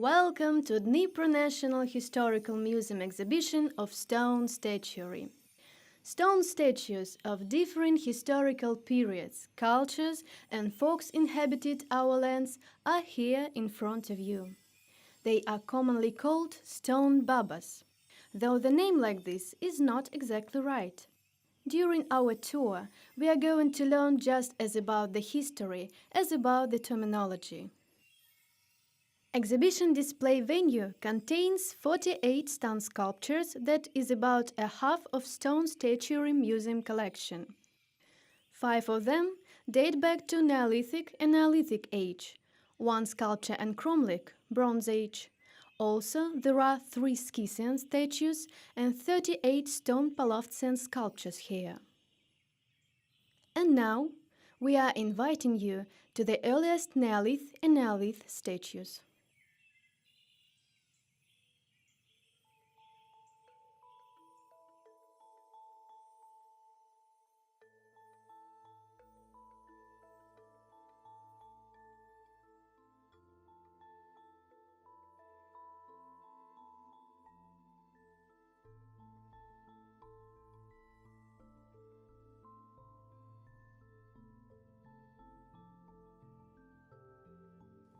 Welcome to Dnipro National Historical Museum exhibition of stone statuary. Stone statues of different historical periods, cultures, and folks inhabited our lands are here in front of you. They are commonly called stone babas, though the name like this is not exactly right. During our tour, we are going to learn just as about the history as about the terminology. Exhibition display venue contains 48 stone sculptures that is about a half of stone statuary museum collection. 5 of them date back to Neolithic and Neolithic age, 1 sculpture and Cromlech, Bronze Age. Also, there are 3 Scythian statues and 38 stone Palestine sculptures here. And now, we are inviting you to the earliest Neolith and Neolith statues.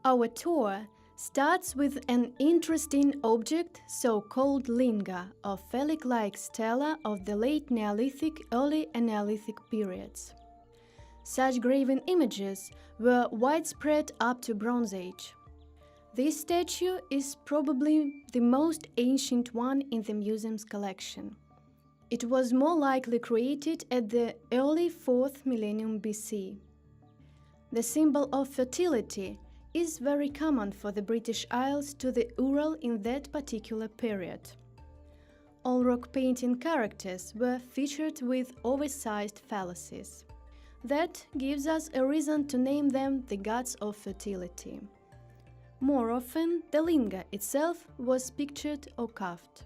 Our tour starts with an interesting object, so-called linga, of phallic-like stela of the late Neolithic, early Neolithic periods. Such graven images were widespread up to Bronze Age. This statue is probably the most ancient one in the museum's collection. It was more likely created at the early 4th millennium BC. The symbol of fertility is very common for the British Isles to the Ural in that particular period. All rock painting characters were featured with oversized phalluses. That gives us a reason to name them the gods of fertility. More often, the linga itself was pictured or carved.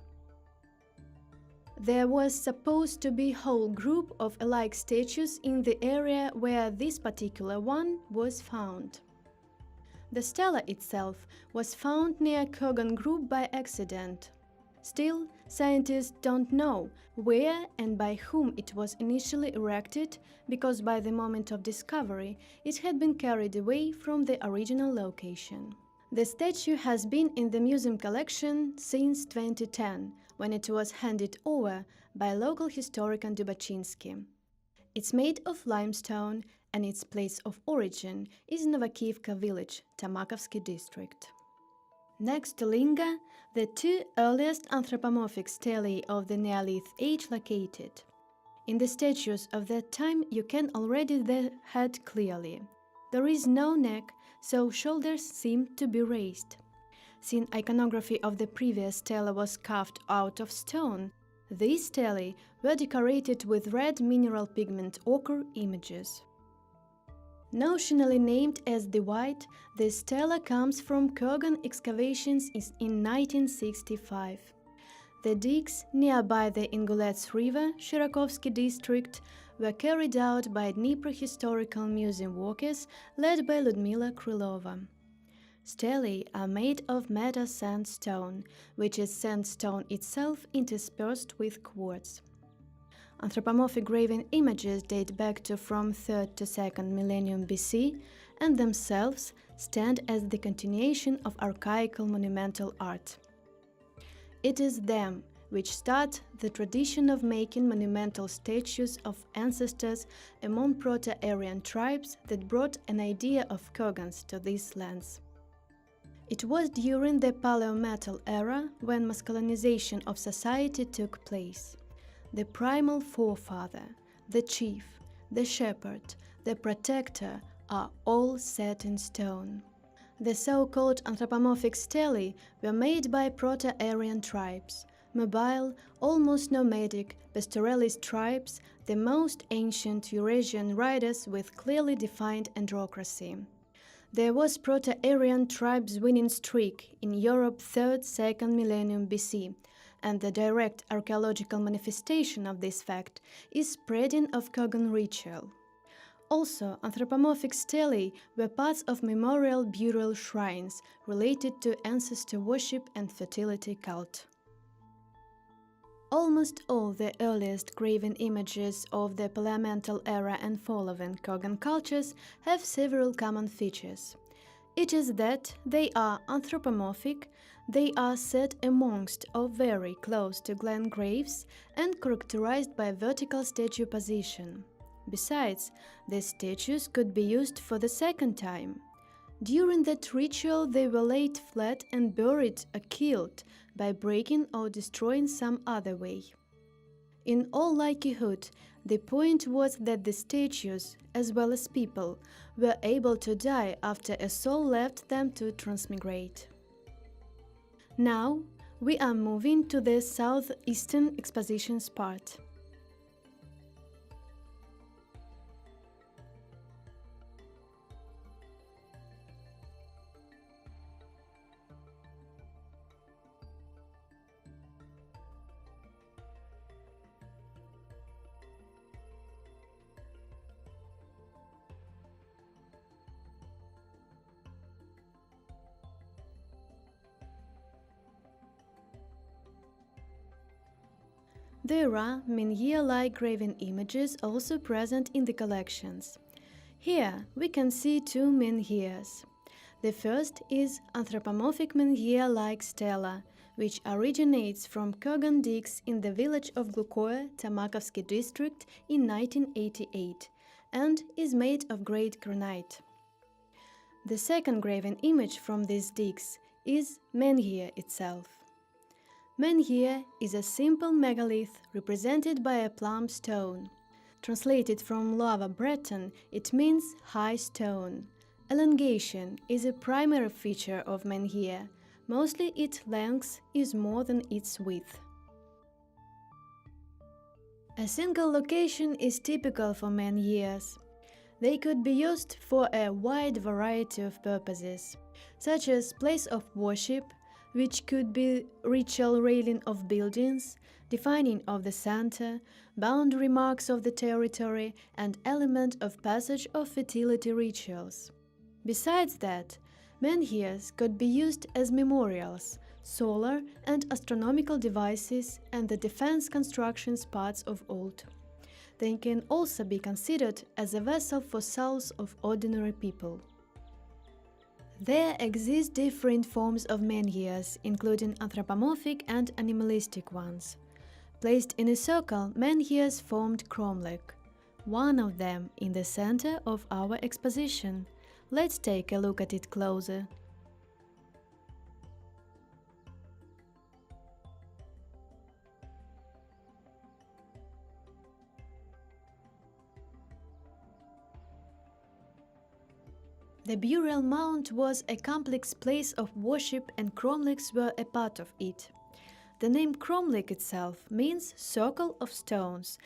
There was supposed to be a whole group of alike statues in the area where this particular one was found. The stela itself was found near Kurgan Group by accident. Still, scientists don't know where and by whom it was initially erected, because by the moment of discovery it had been carried away from the original location. The statue has been in the museum collection since 2010, when it was handed over by local historian Dubachinsky. It's made of limestone and its place of origin is Novokiivka village, Tamakovsky district. Next to linga, the 2 earliest anthropomorphic stelae of the Neolith age located. In the statues of that time you can already see the head clearly. There is no neck, so shoulders seem to be raised. Since iconography of the previous stela was carved out of stone, these stelae were decorated with red mineral pigment ochre images. Notionally named as the White, the stela comes from Kurgan excavations in 1965. The digs nearby the Ingulets River, Shirakovsky district, were carried out by Dnipro Historical Museum workers led by Ludmila Krylova. Stelae are made of meta sandstone, which is sandstone itself interspersed with quartz. Anthropomorphic graven images date back to from 3rd to 2nd millennium BC and themselves stand as the continuation of archaical monumental art. It is them which start the tradition of making monumental statues of ancestors among Proto-Aryan tribes that brought an idea of Kurgans to these lands. It was during the Paleometal era when masculinization of society took place. The primal forefather, the chief, the shepherd, the protector are all set in stone. The so-called anthropomorphic stelae were made by Proto-Aryan tribes, mobile, almost nomadic, pastoralist tribes, the most ancient Eurasian riders with clearly defined androcracy. There was Proto-Aryan tribes' winning streak in Europe 3rd–2nd millennium BC, and the direct archaeological manifestation of this fact is spreading of Kurgan ritual. Also, anthropomorphic stelae were parts of memorial burial shrines related to ancestor worship and fertility cult. Almost all the earliest graven images of the Paleomental era and following Kogan cultures have several common features. It is that they are anthropomorphic, they are set amongst or very close to glen graves, and characterized by vertical statue position. Besides, these statues could be used for the second time. During that ritual, they were laid flat and buried or killed by breaking or destroying some other way. In all likelihood, the point was that the statues, as well as people, were able to die after a soul left them to transmigrate. Now, we are moving to the southeastern expositions part. There are menhir-like graven images also present in the collections. Here we can see two menhirs. The first is anthropomorphic menhir-like stela, which originates from Kogan digs in the village of Glukoye, Tamakovsky district in 1988, and is made of great granite. The second graven image from these digs is menhir itself. Menhir is a simple megalith represented by a plumb stone. Translated from Lower Breton, it means high stone. Elongation is a primary feature of menhir. Mostly its length is more than its width. A single location is typical for menhirs. They could be used for a wide variety of purposes, such as place of worship, which could be ritual railing of buildings, defining of the center, boundary marks of the territory, and element of passage of fertility rituals. Besides that, menhirs could be used as memorials, solar and astronomical devices, and the defense constructions parts of old. They can also be considered as a vessel for souls of ordinary people. There exist different forms of menhirs, including anthropomorphic and animalistic ones. Placed in a circle, menhirs formed cromlech, one of them in the center of our exposition. Let's take a look at it closer. The burial mound was a complex place of worship, and cromlechs were a part of it. The name cromlech itself means circle of stones,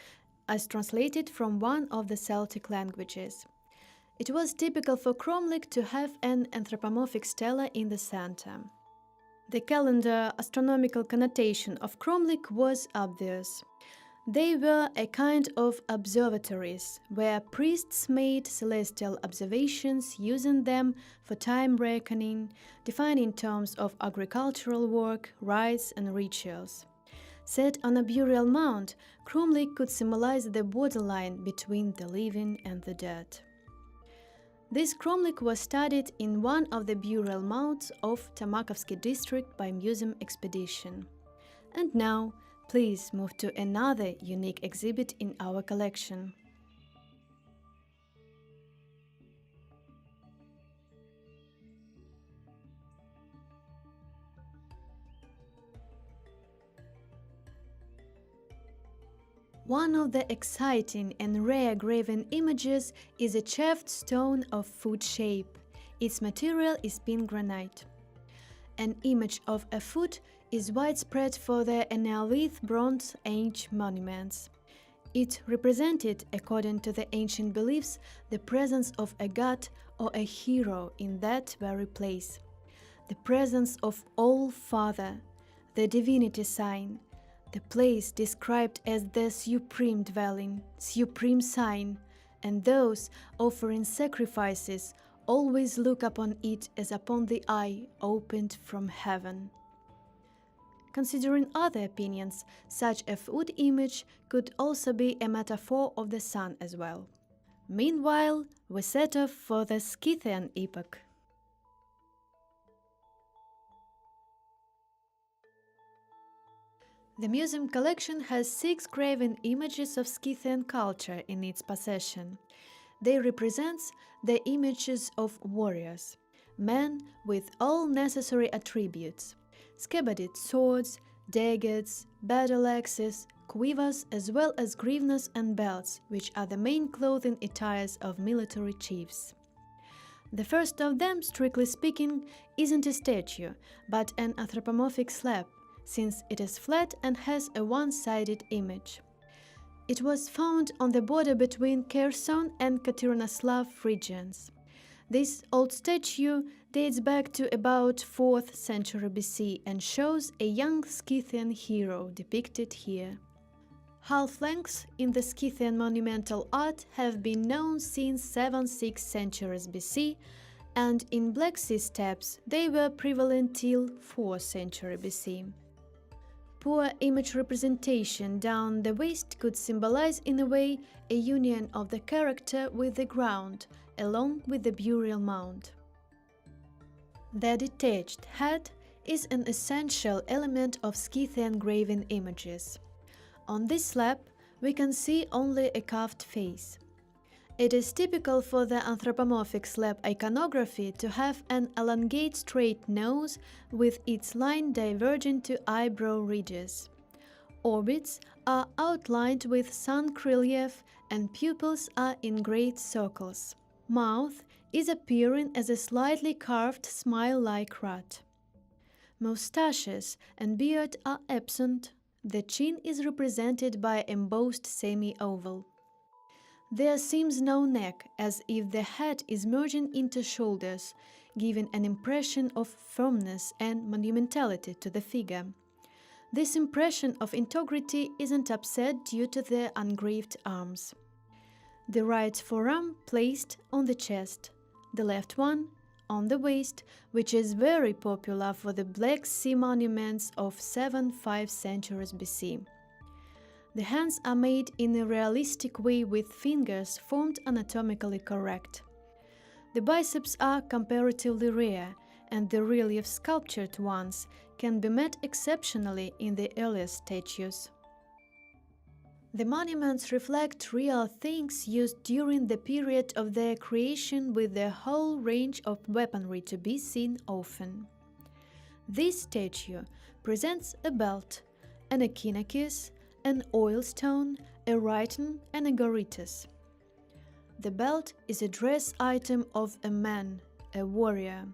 as translated from one of the Celtic languages. It was typical for cromlech to have an anthropomorphic stela in the center. The calendar astronomical connotation of cromlech was obvious. They were a kind of observatories, where priests made celestial observations using them for time reckoning, defining terms of agricultural work, rites, and rituals. Set on a burial mound, cromlech could symbolize the borderline between the living and the dead. This cromlech was studied in one of the burial mounds of Tamakovsky district by museum expedition. And now, please move to another unique exhibit in our collection. One of the exciting and rare graven images is a chafed stone of foot shape. Its material is pink granite. An image of a foot is widespread for the Neolithic Bronze Age monuments. It represented, according to the ancient beliefs, the presence of a god or a hero in that very place, the presence of All-Father, the divinity sign, the place described as the supreme dwelling, supreme sign, and those offering sacrifices always look upon it as upon the eye opened from heaven. Considering other opinions, such a food image could also be a metaphor of the sun as well. Meanwhile, we set off for the Scythian epoch. The museum collection has 6 graven images of Scythian culture in its possession. They represent the images of warriors, men with all necessary attributes: scabbarded swords, daggers, battle axes, quivers, as well as greaves and belts, which are the main clothing attires of military chiefs. The first of them, strictly speaking, isn't a statue, but an anthropomorphic slab, since it is flat and has a one-sided image. It was found on the border between Kherson and Katerinoslav regions. This old statue dates back to about 4th century BC and shows a young Scythian hero depicted here. Half-lengths in the Scythian monumental art have been known since 7th–6th centuries BC, and in Black Sea steppes they were prevalent till 4th century BC. Poor image representation down the waist could symbolize in a way a union of the character with the ground, along with the burial mound. The detached hat is an essential element of Scythian graven images. On this slab, we can see only a carved face. It is typical for the anthropomorphic slab iconography to have an elongate straight nose with its line diverging to eyebrow ridges. Orbits are outlined with sun relief and pupils are in great circles. Mouth is appearing as a slightly carved smile-like rod. Moustaches and beard are absent. The chin is represented by embossed semi-oval. There seems no neck, as if the head is merging into shoulders, giving an impression of firmness and monumentality to the figure. This impression of integrity isn't upset due to the engraved arms. The right forearm placed on the chest, the left one on the waist, which is very popular for the Black Sea monuments of 7–5 centuries BC. The hands are made in a realistic way with fingers formed anatomically correct. The biceps are comparatively rare, and the relief sculptured ones can be met exceptionally in the earlier statues. The monuments reflect real things used during the period of their creation, with the whole range of weaponry to be seen often. This statue presents a belt, an echinacus, an oil stone, a rhyton, and a goritas. The belt is a dress item of a man, a warrior.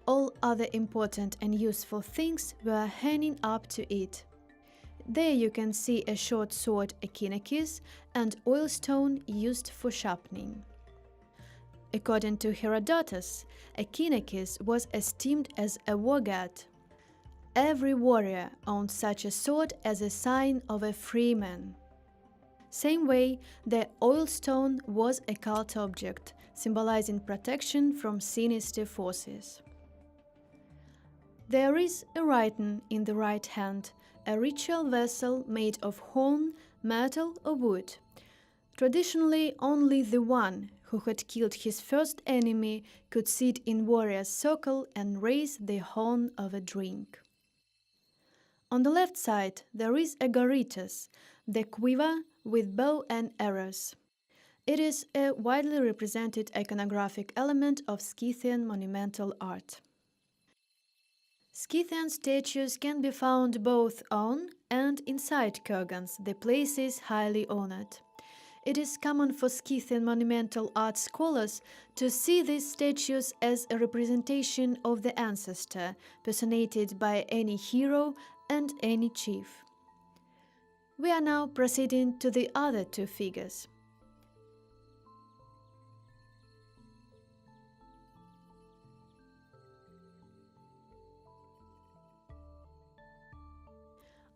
All other important and useful things were hanging up to it. There you can see a short sword echinacus and oil stone used for sharpening. According to Herodotus, echinacus was esteemed as a war god. Every warrior owned such a sword as a sign of a free man. Same way, the oil stone was a cult object, symbolizing protection from sinister forces. There is a rhyton in the right hand, a ritual vessel made of horn, metal or wood. Traditionally, only the one who had killed his first enemy could sit in warrior's circle and raise the horn of a drink. On the left side, there is a goritas, the quiver with bow and arrows. It is a widely represented iconographic element of Scythian monumental art. Scythian statues can be found both on and inside kurgans, the places highly honored. It is common for Scythian monumental art scholars to see these statues as a representation of the ancestor, personated by any hero and any chief. We are now proceeding to the other two figures.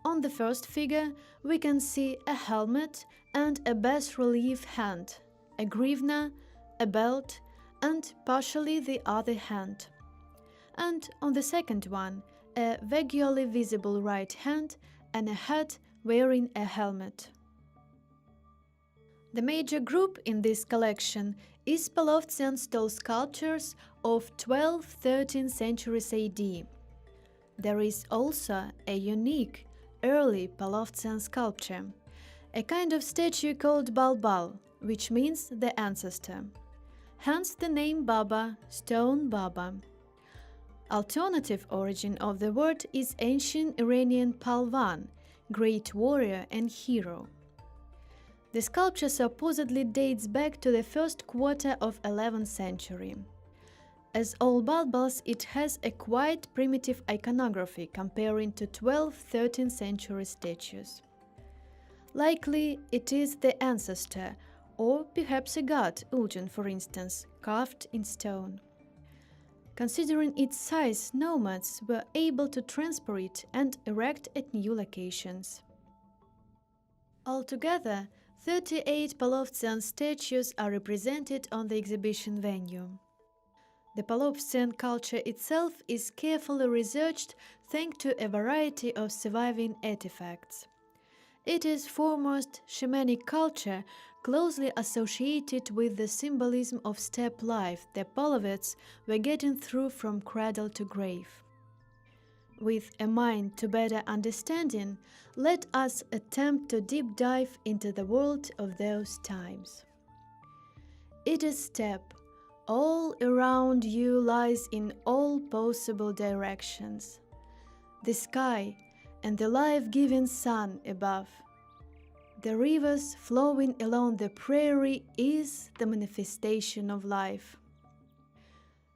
On the first figure, we can see a helmet and a bas-relief hand, a grivna, a belt, and partially the other hand. And on the second one, a vaguely visible right hand and a head wearing a helmet. The major group in this collection is Palovtsian stone sculptures of 12th–13th centuries AD. There is also a unique early Palovtsian sculpture, a kind of statue called Balbal, which means the ancestor. Hence the name Baba, stone Baba. Alternative origin of the word is ancient Iranian Palvan, great warrior and hero. The sculpture supposedly dates back to the first quarter of 11th century. As all Balbals, it has a quite primitive iconography comparing to 12th–13th century statues. Likely it is the ancestor, or perhaps a god, Uljan for instance, carved in stone. Considering its size, nomads were able to transport it and erect at new locations. Altogether, 38 Palovtsian statues are represented on the exhibition venue. The Palovtsian culture itself is carefully researched thanks to a variety of surviving artifacts. It is foremost shamanic culture closely associated with the symbolism of steppe life the Palovets were getting through from cradle to grave. With a mind to better understanding, let us attempt to deep dive into the world of those times. It is steppe. All around you lies in all possible directions. The sky and the life-giving sun above. The rivers flowing along the prairie is the manifestation of life.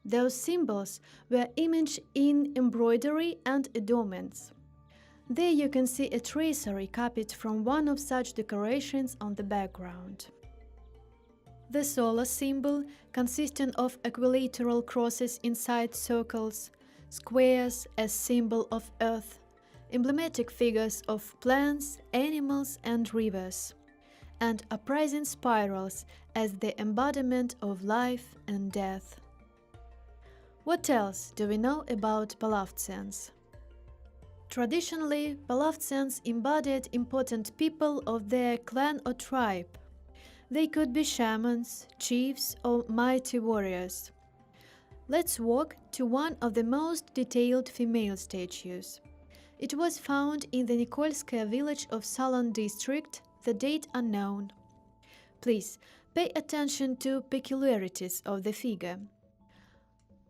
Those symbols were imaged in embroidery and adornments. There you can see a tracery copied from one of such decorations on the background. The solar symbol, consisting of equilateral crosses inside circles, squares as symbol of earth, emblematic figures of plants, animals and rivers, and uprising spirals as the embodiment of life and death. What else do we know about Palovtsians? Traditionally, Palovtsians embodied important people of their clan or tribe. They could be shamans, chiefs, or mighty warriors. Let's walk to one of the most detailed female statues. It was found in the Nikolskaya village of Salon district, the date unknown. Please pay attention to peculiarities of the figure.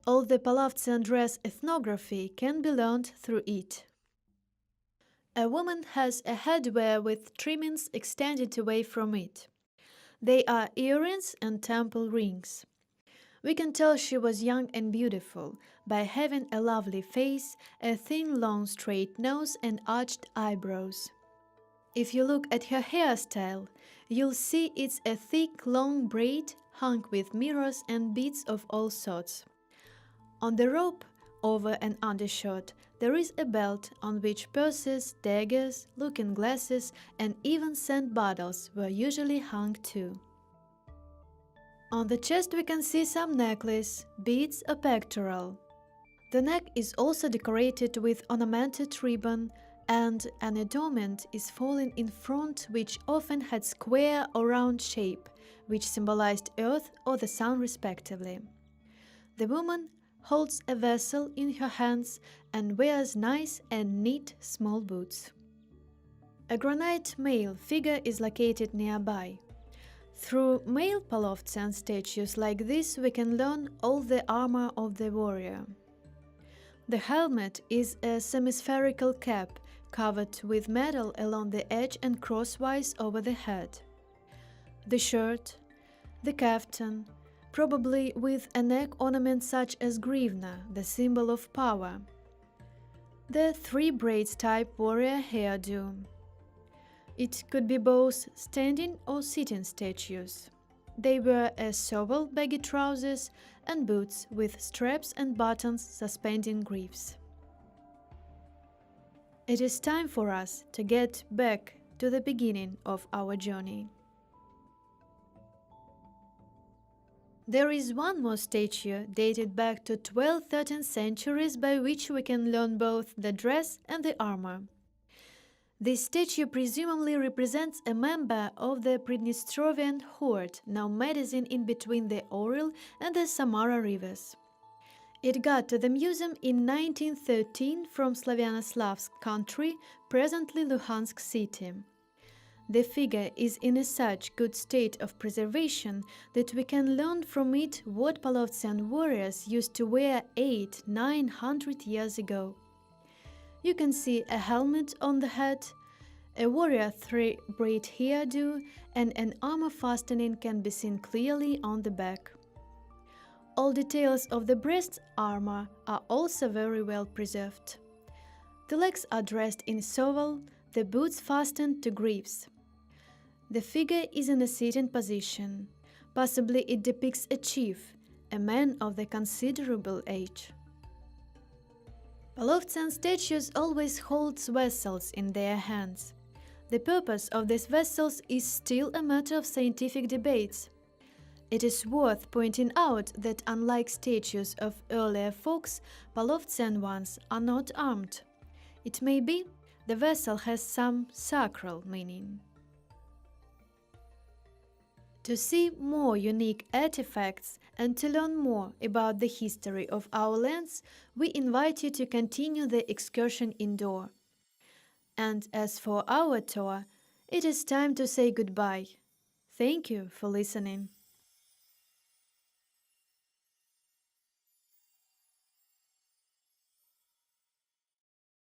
All the Palovtsian dress ethnography can be learned through it. A woman has a headwear with trimmings extended away from it. They are earrings and temple rings. We can tell she was young and beautiful by having a lovely face, a thin, long, straight nose and arched eyebrows. If you look at her hairstyle, you'll see it's a thick, long braid hung with mirrors and beads of all sorts. On the rope, over an undershirt, there is a belt on which purses, daggers, looking glasses and even scent bottles were usually hung too. On the chest we can see some necklace, beads or pectoral. The neck is also decorated with ornamented ribbon, and an adornment is falling in front which often had square or round shape, which symbolized earth or the sun respectively. The woman holds a vessel in her hands and wears nice and neat small boots. A granite male figure is located nearby. Through male Palovtsian statues like this we can learn all the armor of the warrior. The helmet is a semispherical cap covered with metal along the edge and crosswise over the head. The shirt, the kaftan, probably with a neck ornament such as grivna, the symbol of power. The three braids type warrior hairdo. It could be both standing or sitting statues. They wear a sovel, baggy trousers and boots with straps and buttons suspending greaves. It is time for us to get back to the beginning of our journey. There is one more statue dated back to 12th-13th centuries by which we can learn both the dress and the armor. This statue presumably represents a member of the Pridnestrovyan horde, now medicine in between the Oril and the Samara rivers. It got to the museum in 1913 from Slavyanoslavsk country, presently Luhansk city. The figure is in a such good state of preservation that we can learn from it what Palovtsian warriors used to wear 800–900 years ago. You can see a helmet on the head, a warrior three-braid hairdo, and an armor fastening can be seen clearly on the back. All details of the breast armor are also very well preserved. The legs are dressed in soval, the boots fastened to greaves. The figure is in a sitting position. Possibly it depicts a chief, a man of the considerable age. Palovtsian statues always hold vessels in their hands. The purpose of these vessels is still a matter of scientific debates. It is worth pointing out that unlike statues of earlier folks, Palovtsian ones are not armed. It may be the vessel has some sacral meaning. To see more unique artifacts and to learn more about the history of our lands, we invite you to continue the excursion indoor. And as for our tour, it is time to say goodbye. Thank you for listening.